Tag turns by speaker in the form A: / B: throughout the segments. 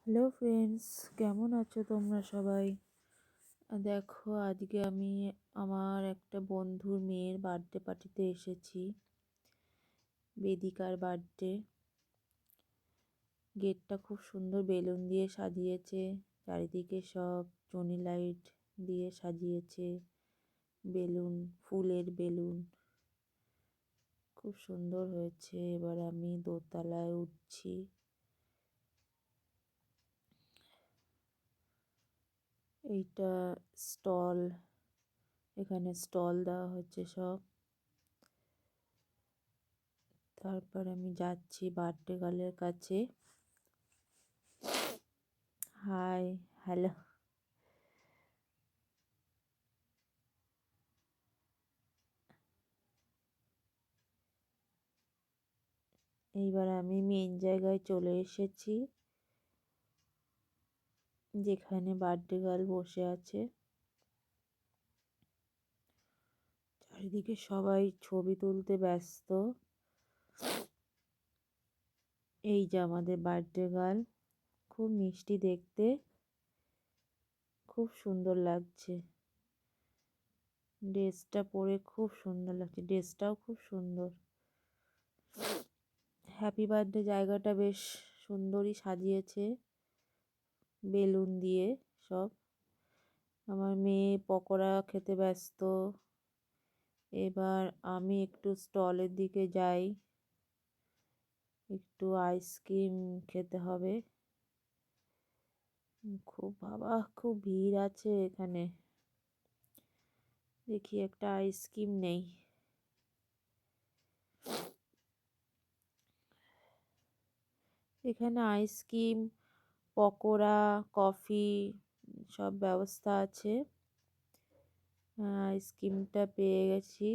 A: Hello friends, কেমন আছো তোমরা সবাই? দেখো, আজকে আমি আমার একটা বন্ধুর মেয়ের বার্থডে পার্টিতে এসেছি। বেদিকার বার্থডে। গেটটা খুব সুন্দর বেলুন দিয়ে সাজিয়েছে, চারিদিকে সব টুনি লাইট দিয়ে সাজিয়েছে, বেলুন, ফুলের বেলুন, খুব সুন্দর হয়েছে। এবার আমি দোতলায় উঠছি। এইটা স্টল, এখানে স্টল দেওয়া হচ্ছে সব। তারপর আমি যাচ্ছি বার্থডে গার্লের কাছে। Hi, hello. এইবার আমি মেন জায়গায় চলে এসেছি, যেখানে বার্থডে গার্ল বসে আছে। চারিদিকে সবাই ছবি তুলতে ব্যস্ত। এই যে আমাদের বার্থডে গার্ল, খুব মিষ্টি দেখতে, খুব সুন্দর লাগছে। ড্রেসটা পরে খুব সুন্দর লাগছে, ড্রেসটাও খুব সুন্দর। হ্যাপি বার্থডে জায়গাটা বেশ সুন্দরই সাজিয়েছে বেলুন দিয়ে সব। আমার মেয়ে পকোড়া খেতে ব্যস্ত। এবার আমি একটু স্টলের দিকে যাই, একটু আইসক্রিম খেতে হবে। খুব ভিড় আছে এখানে। দেখি একটা আইসক্রিম নেই। এখানে আইসক্রিম, পকোড়া, কফি সব ব্যবস্থা আছে। আইসক্রিমটা পেয়ে গেছি।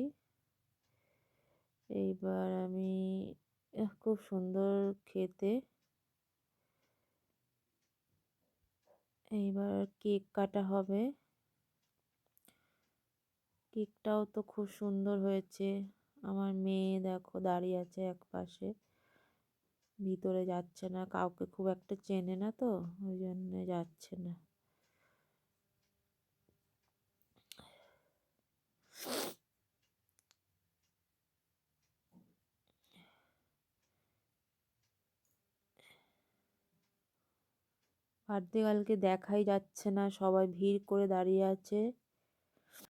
A: এইবার আমি খুব সুন্দর খেতে। এইবার কেক কাটা হবে। কেকটাও তো খুব সুন্দর হয়েছে। আমার মেয়ে দেখো দাঁড়িয়ে আছে এক পাশে, ভিতরে যাচ্ছে না, কাউকে খুব একটা চেনে না তো, ওই জন্য যাচ্ছে না। বার্থডে গার্লকে দেখাই যাচ্ছে না, সবাই ভিড় করে দাঁড়িয়ে আছে।